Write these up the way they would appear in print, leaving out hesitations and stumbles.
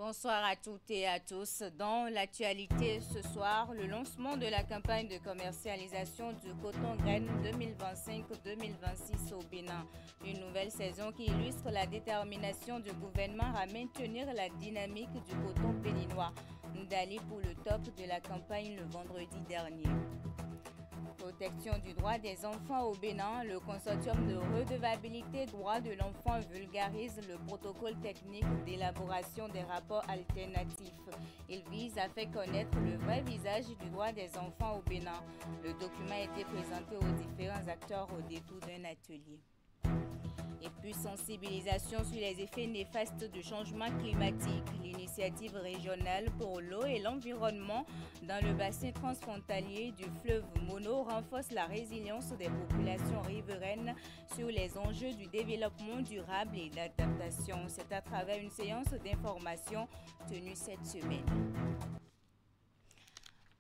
Bonsoir à toutes et à tous. Dans l'actualité ce soir, le lancement de la campagne de commercialisation du coton graine 2025-2026 au Bénin. Une nouvelle saison qui illustre la détermination du gouvernement à maintenir la dynamique du coton béninois. Ndali pour le top de la campagne le vendredi dernier. Protection du droit des enfants au Bénin, le consortium de redevabilité droits de l'enfant vulgarise le protocole technique d'élaboration des rapports alternatifs. Il vise à faire connaître le vrai visage du droit des enfants au Bénin. Le document a été présenté aux différents acteurs au détour d'un atelier. Et puis sensibilisation sur les effets néfastes du changement climatique. L'initiative régionale pour l'eau et l'environnement dans le bassin transfrontalier du fleuve Mono renforce la résilience des populations riveraines sur les enjeux du développement durable et d'adaptation. C'est à travers une séance d'information tenue cette semaine.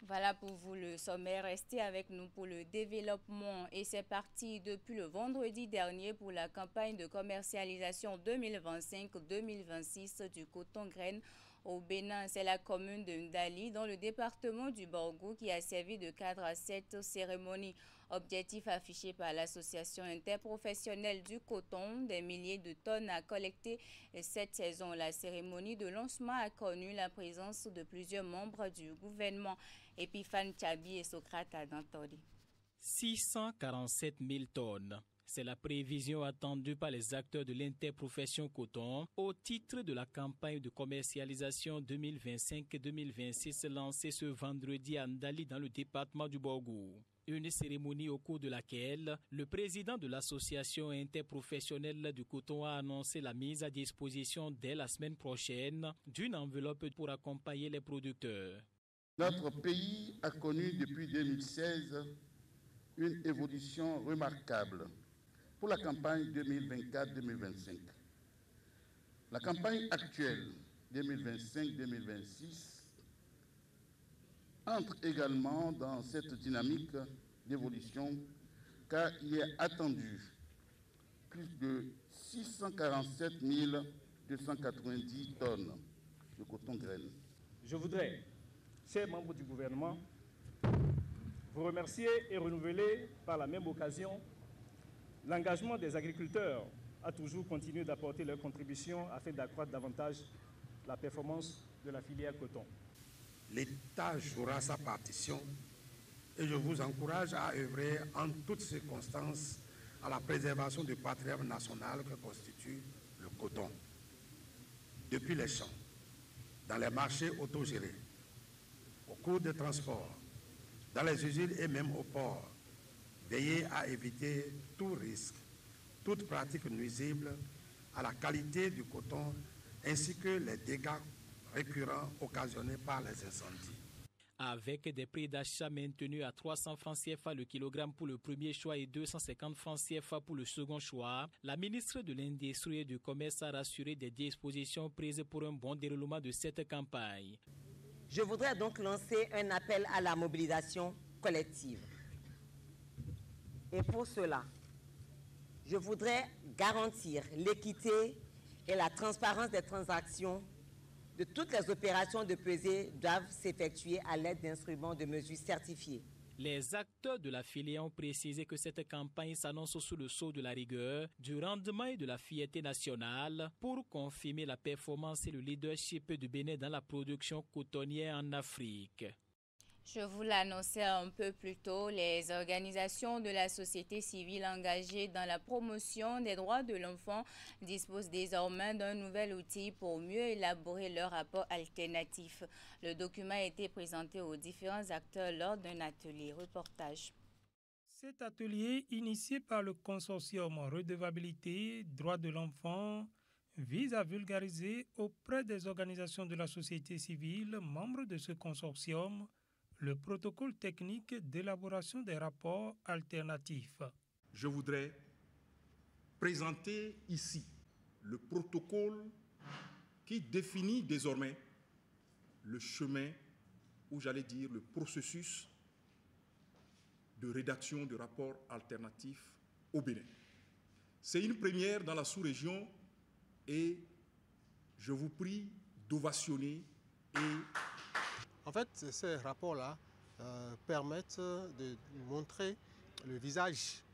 Voilà pour vous le sommaire. Restez avec nous pour le développement. Et c'est parti depuis le vendredi dernier pour la campagne de commercialisation 2025-2026 du coton graine au Bénin. C'est la commune de Ndali dans le département du Borgou qui a servi de cadre à cette cérémonie. Objectif affiché par l'association interprofessionnelle du coton, des milliers de tonnes à collecter cette saison. La cérémonie de lancement a connu la présence de plusieurs membres du gouvernement. Epiphane Tchabi et Socrate Adantori. 647 000 tonnes. C'est la prévision attendue par les acteurs de l'interprofession coton au titre de la campagne de commercialisation 2025-2026 lancée ce vendredi à Ndali dans le département du Borgou. Une cérémonie au cours de laquelle le président de l'association interprofessionnelle du coton a annoncé la mise à disposition dès la semaine prochaine d'une enveloppe pour accompagner les producteurs. Notre pays a connu depuis 2016 une évolution remarquable pour la campagne 2024-2025. La campagne actuelle 2025-2026 entre également dans cette dynamique d'évolution car il est attendu plus de 647 290 tonnes de coton graine. Je voudrais, chers membres du gouvernement, vous remercier et renouveler par la même occasion l'engagement des agriculteurs à toujours continuer d'apporter leur contribution afin d'accroître davantage la performance de la filière coton. L'État jouera sa partition et je vous encourage à œuvrer en toutes circonstances à la préservation du patrimoine national que constitue le coton. Depuis les champs, dans les marchés autogérés, au cours des transports, dans les usines et même au port, veillez à éviter tout risque, toute pratique nuisible à la qualité du coton ainsi que les dégâts récurrents occasionnés par les incendies. Avec des prix d'achat maintenus à 300 francs CFA le kilogramme pour le premier choix et 250 francs CFA pour le second choix, la ministre de l'Industrie et du Commerce a rassuré des dispositions prises pour un bon déroulement de cette campagne. Je voudrais donc lancer un appel à la mobilisation collective. Et pour cela, je voudrais garantir l'équité et la transparence des transactions. De toutes les opérations de pesée doivent s'effectuer à l'aide d'instruments de mesure certifiés. Les acteurs de la filière ont précisé que cette campagne s'annonce sous le sceau de la rigueur, du rendement et de la fierté nationale pour confirmer la performance et le leadership du Bénin dans la production cotonnière en Afrique. Je vous l'annonçais un peu plus tôt, les organisations de la société civile engagées dans la promotion des droits de l'enfant disposent désormais d'un nouvel outil pour mieux élaborer leur rapport alternatif. Le document a été présenté aux différents acteurs lors d'un atelier. Reportage. Cet atelier, initié par le consortium Redevabilité, Droits de l'enfant, vise à vulgariser auprès des organisations de la société civile membres de ce consortium le protocole technique d'élaboration des rapports alternatifs. Je voudrais présenter ici le protocole qui définit désormais le chemin, ou j'allais dire le processus de rédaction de rapports alternatifs au Bénin. C'est une première dans la sous-région et je vous prie d'ovationner et... En fait, ces rapports-là permettent de montrer le visage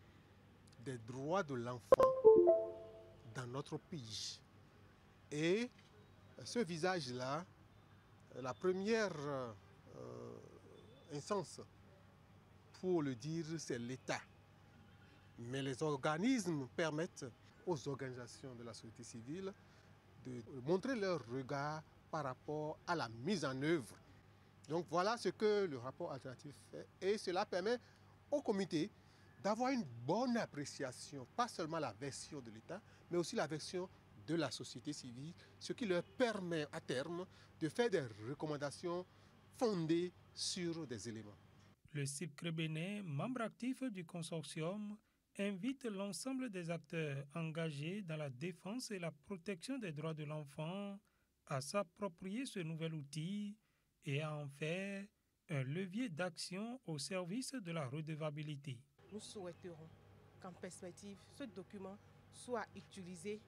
des droits de l'enfant dans notre pays. Et ce visage-là, la première instance pour le dire, c'est l'État. Mais les organismes permettent aux organisations de la société civile de montrer leur regard par rapport à la mise en œuvre. Donc voilà ce que le rapport alternatif fait. Et cela permet au comité d'avoir une bonne appréciation, pas seulement la version de l'État, mais aussi la version de la société civile, ce qui leur permet à terme de faire des recommandations fondées sur des éléments. Le CIPCRE Bénin, membre actif du consortium, invite l'ensemble des acteurs engagés dans la défense et la protection des droits de l'enfant à s'approprier ce nouvel outil et à en faire un levier d'action au service de la redevabilité. Nous souhaiterons qu'en perspective, ce document soit utilisé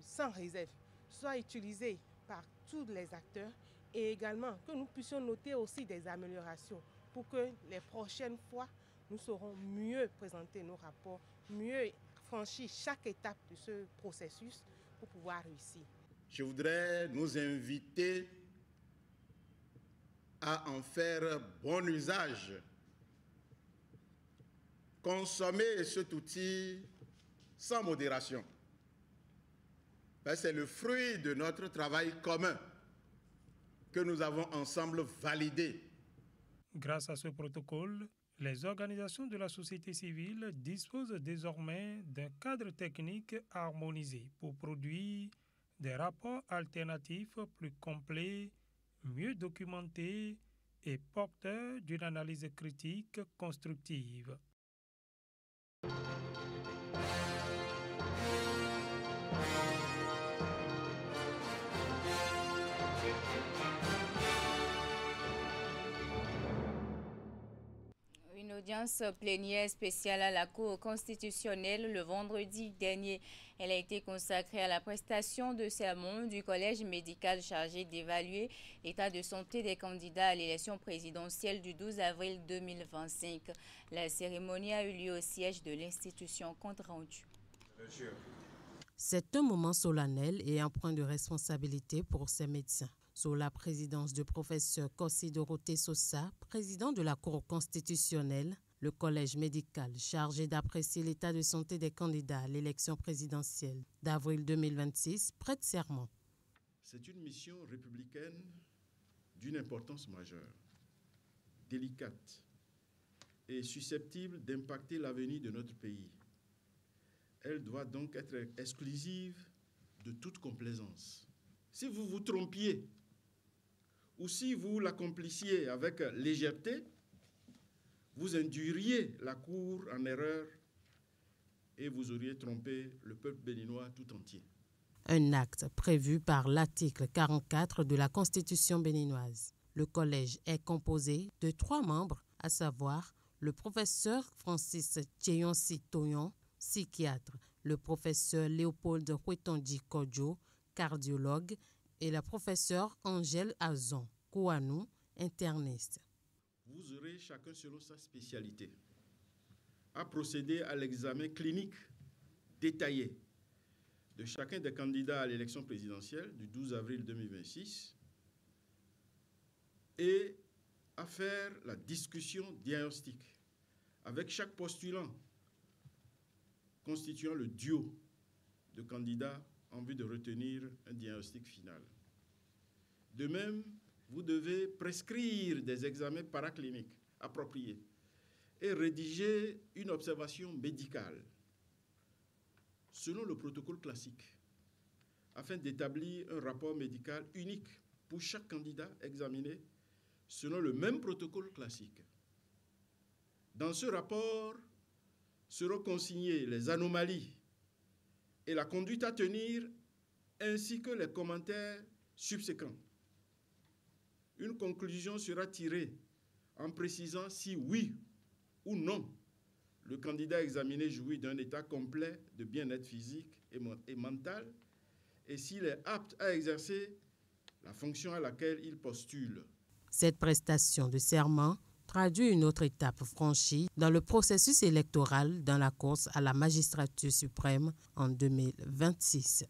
sans réserve, soit utilisé par tous les acteurs et également que nous puissions noter aussi des améliorations pour que les prochaines fois, nous saurons mieux présenter nos rapports, mieux franchir chaque étape de ce processus pour pouvoir réussir. Je voudrais nous inviter à en faire bon usage. Consommer cet outil sans modération. C'est le fruit de notre travail commun que nous avons ensemble validé. Grâce à ce protocole, les organisations de la société civile disposent désormais d'un cadre technique harmonisé pour produire des rapports alternatifs plus complets, mieux documentés et porteurs d'une analyse critique constructive. Une audience plénière spéciale à la Cour constitutionnelle le vendredi dernier. Elle a été consacrée à la prestation de serment du collège médical chargé d'évaluer l'état de santé des candidats à l'élection présidentielle du 12 avril 2025. La cérémonie a eu lieu au siège de l'institution. Compte rendu. C'est un moment solennel et un point de responsabilité pour ces médecins. Sous la présidence du professeur Kossi Dorothée Sosa, président de la Cour constitutionnelle, le collège médical chargé d'apprécier l'état de santé des candidats à l'élection présidentielle d'avril 2026 prête serment. C'est une mission républicaine d'une importance majeure, délicate et susceptible d'impacter l'avenir de notre pays. Elle doit donc être exclusive de toute complaisance. Si vous vous trompiez ou si vous l'accomplissiez avec légèreté, vous induiriez la Cour en erreur et vous auriez trompé le peuple béninois tout entier. Un acte prévu par l'article 44 de la Constitution béninoise. Le collège est composé de 3 membres, à savoir le professeur Francis Tcheyonsi Toyon, psychiatre, le professeur Léopold Huetondi Kodjo, cardiologue, et la professeure Angèle Azon Kouanou, interniste. Vous aurez chacun selon sa spécialité à procéder à l'examen clinique détaillé de chacun des candidats à l'élection présidentielle du 12 avril 2026 et à faire la discussion diagnostique avec chaque postulant constituant le duo de candidats en vue de retenir un diagnostic final. De même, vous devez prescrire des examens paracliniques appropriés et rédiger une observation médicale selon le protocole classique afin d'établir un rapport médical unique pour chaque candidat examiné selon le même protocole classique. Dans ce rapport seront consignées les anomalies et la conduite à tenir, ainsi que les commentaires subséquents. Une conclusion sera tirée en précisant si oui ou non le candidat examiné jouit d'un état complet de bien-être physique et mental et s'il est apte à exercer la fonction à laquelle il postule. Cette prestation de serment traduit une autre étape franchie dans le processus électoral dans la course à la magistrature suprême en 2026.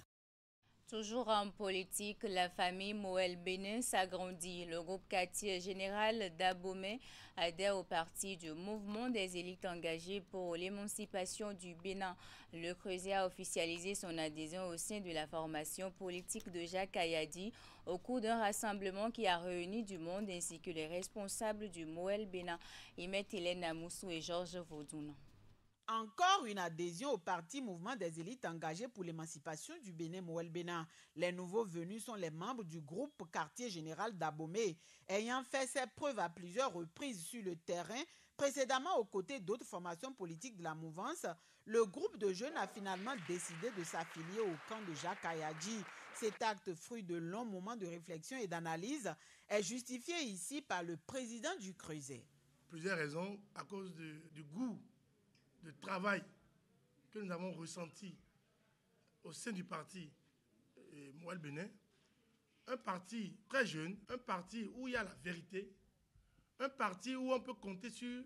Toujours en politique, la famille Moël Bénin s'agrandit. Le groupe quartier général d'Abomey adhère au parti du mouvement des élites engagées pour l'émancipation du Bénin. Le Creuset a officialisé son adhésion au sein de la formation politique de Jacques Kayadi au cours d'un rassemblement qui a réuni du monde ainsi que les responsables du Moël Bénin, Imet Hélène Amoussou et Georges Vaudoun. Encore une adhésion au parti mouvement des élites engagées pour l'émancipation du Bénin Moël Bénin. Les nouveaux venus sont les membres du groupe quartier général d'Abomey, ayant fait ses preuves à plusieurs reprises sur le terrain. Précédemment, aux côtés d'autres formations politiques de la mouvance, le groupe de jeunes a finalement décidé de s'affilier au camp de Jacques Kayadi. Cet acte, fruit de longs moments de réflexion et d'analyse, est justifié ici par le président du Creuset. Plusieurs raisons à cause du goût de travail que nous avons ressenti au sein du parti Moël Bénin, un parti très jeune, un parti où il y a la vérité, un parti où on peut compter sur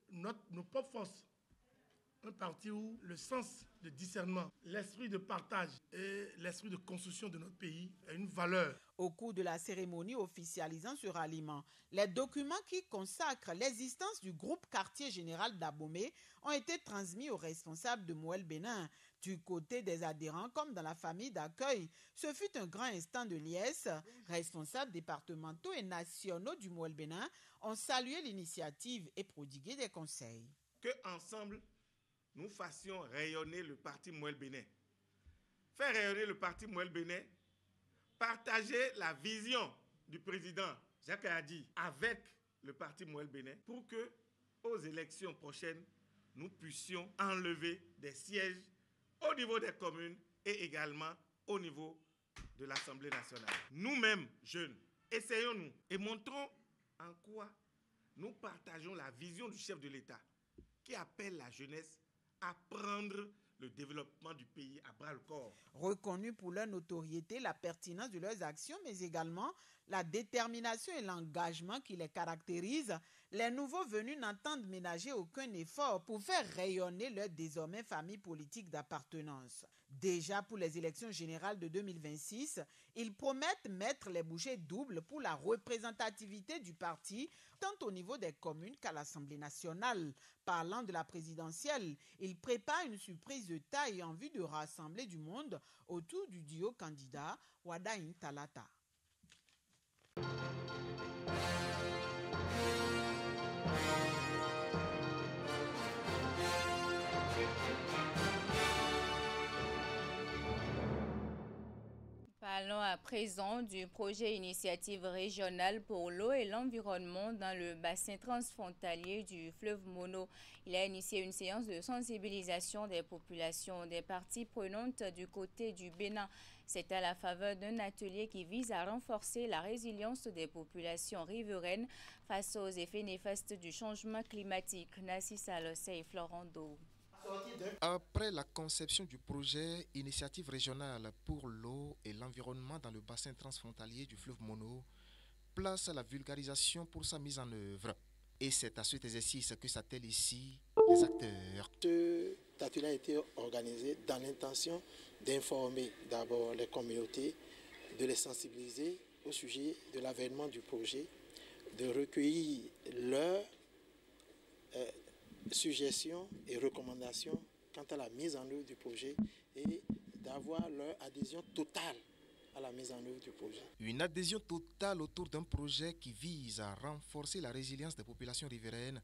nos propres forces, un parti où le sens de discernement, l'esprit de partage et l'esprit de construction de notre pays a une valeur. Au cours de la cérémonie officialisant ce ralliement, les documents qui consacrent l'existence du groupe quartier général d'Abomey ont été transmis aux responsables de Moël Bénin. Du côté des adhérents comme dans la famille d'accueil, ce fut un grand instant de liesse. Responsables départementaux et nationaux du Moël Bénin ont salué l'initiative et prodigué des conseils. Que ensemble, nous fassions rayonner le parti Moël Bénin. Faire rayonner le parti Moël Bénin, partager la vision du président Jacques Kayadi avec le parti Moël Bénin pour que, aux élections prochaines, nous puissions enlever des sièges au niveau des communes et également au niveau de l'Assemblée nationale. Nous-mêmes, jeunes, essayons-nous et montrons en quoi nous partageons la vision du chef de l'État qui appelle la jeunesse à prendre le développement du pays à bras-le-corps. Reconnus pour leur notoriété, la pertinence de leurs actions, mais également la détermination et l'engagement qui les caractérisent, les nouveaux venus n'entendent ménager aucun effort pour faire rayonner leur désormais famille politique d'appartenance. Déjà pour les élections générales de 2026, ils promettent mettre les bouchées doubles pour la représentativité du parti, tant au niveau des communes qu'à l'Assemblée nationale. Parlant de la présidentielle, ils préparent une surprise de taille en vue de rassembler du monde autour du duo candidat Wadaïn Talata. Parlons à présent du projet initiative régionale pour l'eau et l'environnement dans le bassin transfrontalier du fleuve Mono. Il a initié une séance de sensibilisation des populations, des parties prenantes du côté du Bénin. C'est à la faveur d'un atelier qui vise à renforcer la résilience des populations riveraines face aux effets néfastes du changement climatique. Nassis Alossé et Florent Do. Après la conception du projet Initiative régionale pour l'eau et l'environnement dans le bassin transfrontalier du fleuve Mono, place à la vulgarisation pour sa mise en œuvre. Et c'est à cet exercice que s'attellent ici les acteurs. Cet atelier a été organisé dans l'intention d'informer d'abord les communautés, de les sensibiliser au sujet de l'avènement du projet, de recueillir leurs suggestions et recommandations quant à la mise en œuvre du projet et d'avoir leur adhésion totale à la mise en œuvre du projet. Une adhésion totale autour d'un projet qui vise à renforcer la résilience des populations riveraines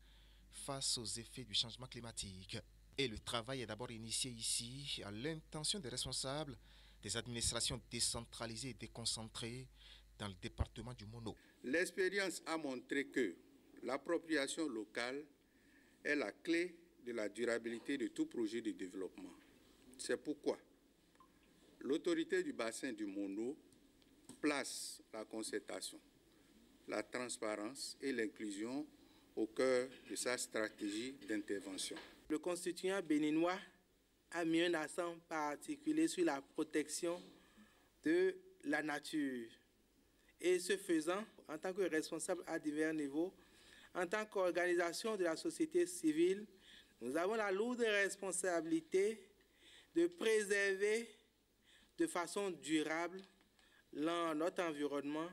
face aux effets du changement climatique. Et le travail est d'abord initié ici à l'intention des responsables des administrations décentralisées et déconcentrées dans le département du Mono. L'expérience a montré que l'appropriation locale est la clé de la durabilité de tout projet de développement. C'est pourquoi l'autorité du bassin du Mono place la concertation, la transparence et l'inclusion au cœur de sa stratégie d'intervention. Le constituant béninois a mis un accent particulier sur la protection de la nature. Et ce faisant, en tant que responsable à divers niveaux, en tant qu'organisation de la société civile, nous avons la lourde responsabilité de préserver de façon durable notre environnement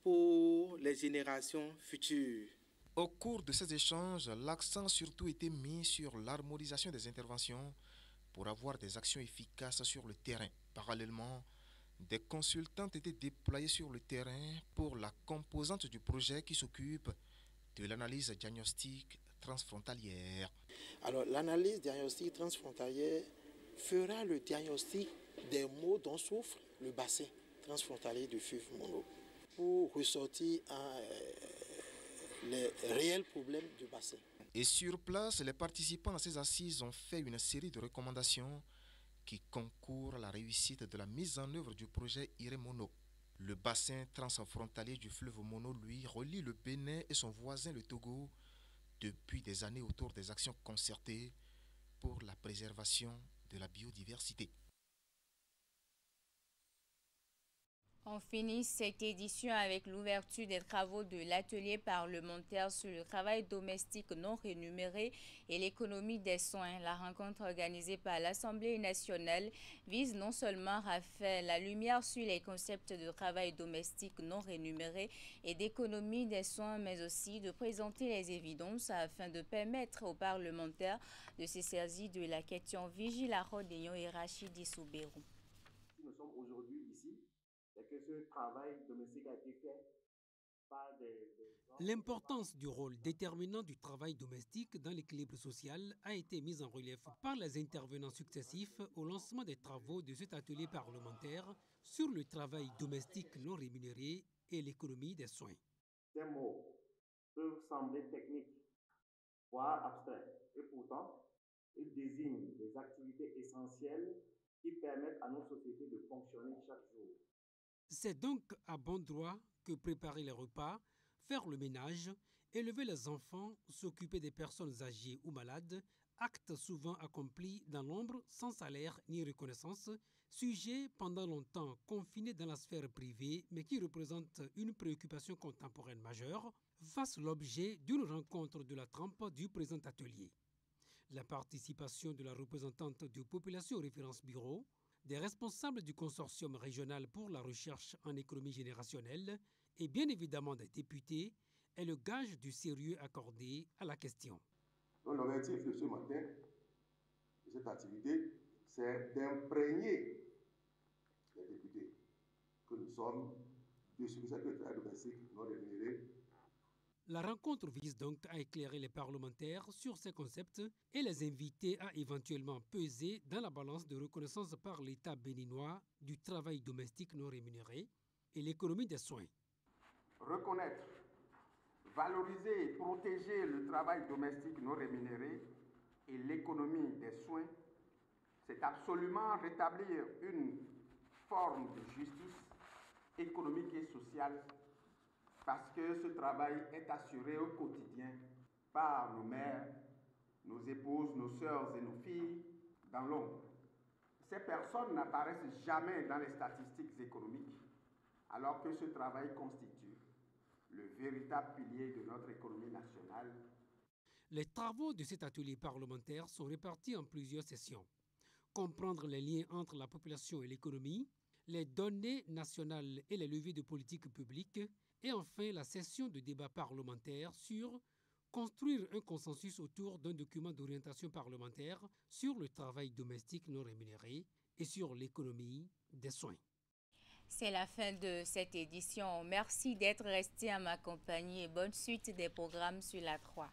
pour les générations futures. Au cours de ces échanges, l'accent surtout était mis sur l'harmonisation des interventions pour avoir des actions efficaces sur le terrain. Parallèlement, des consultants étaient déployés sur le terrain pour la composante du projet qui s'occupe de l'analyse diagnostique transfrontalière. Alors, l'analyse diagnostique transfrontalière fera le diagnostic des maux dont souffre le bassin transfrontalier du fleuve Mono pour ressortir les réels problèmes du bassin. Et sur place, les participants à ces assises ont fait une série de recommandations qui concourent à la réussite de la mise en œuvre du projet Iré Mono. Le bassin transfrontalier du fleuve Mono, lui, relie le Bénin et son voisin le Togo depuis des années autour des actions concertées pour la préservation de la biodiversité. On finit cette édition avec l'ouverture des travaux de l'atelier parlementaire sur le travail domestique non rémunéré et l'économie des soins. La rencontre organisée par l'Assemblée nationale vise non seulement à faire la lumière sur les concepts de travail domestique non rémunéré et d'économie des soins, mais aussi de présenter les évidences afin de permettre aux parlementaires de se saisir de la question. Vigila Rodéon et Rachidi Soubérou. Nous sommes aujourd'hui ici. C'est que ce travail domestique a été fait par des hommes. L'importance du rôle déterminant du travail domestique dans l'équilibre social a été mise en relief par les intervenants successifs au lancement des travaux de cet atelier parlementaire sur le travail domestique non rémunéré et l'économie des soins. Ces mots peuvent sembler techniques, voire abstraits, et pourtant, ils désignent des activités essentielles qui permettent à nos sociétés de fonctionner chaque jour. C'est donc à bon droit que préparer les repas, faire le ménage, élever les enfants, s'occuper des personnes âgées ou malades, actes souvent accomplis dans l'ombre sans salaire ni reconnaissance, sujets pendant longtemps confinés dans la sphère privée mais qui représentent une préoccupation contemporaine majeure, fassent l'objet d'une rencontre de la trempe du présent atelier. La participation de la représentante de Population Référence Bureau, des responsables du consortium régional pour la recherche en économie générationnelle et bien évidemment des députés est le gage du sérieux accordé à la question. Donc l'objectif de ce matin, de cette activité, c'est d'imprégner les députés que nous sommes de ce que c'est que le travail domestique non rémunéré. La rencontre vise donc à éclairer les parlementaires sur ces concepts et les inviter à éventuellement peser dans la balance de reconnaissance par l'État béninois du travail domestique non rémunéré et l'économie des soins. Reconnaître, valoriser et protéger le travail domestique non rémunéré et l'économie des soins, c'est absolument rétablir une forme de justice économique et sociale parce que ce travail est assuré au quotidien par nos mères, nos épouses, nos sœurs et nos filles dans l'ombre. Ces personnes n'apparaissent jamais dans les statistiques économiques, alors que ce travail constitue le véritable pilier de notre économie nationale. Les travaux de cet atelier parlementaire sont répartis en plusieurs sessions. Comprendre les liens entre la population et l'économie, les données nationales et les leviers de politique publique, et enfin la session de débat parlementaire sur construire un consensus autour d'un document d'orientation parlementaire sur le travail domestique non rémunéré et sur l'économie des soins. C'est la fin de cette édition. Merci d'être resté à ma compagnie et bonne suite des programmes sur la 3.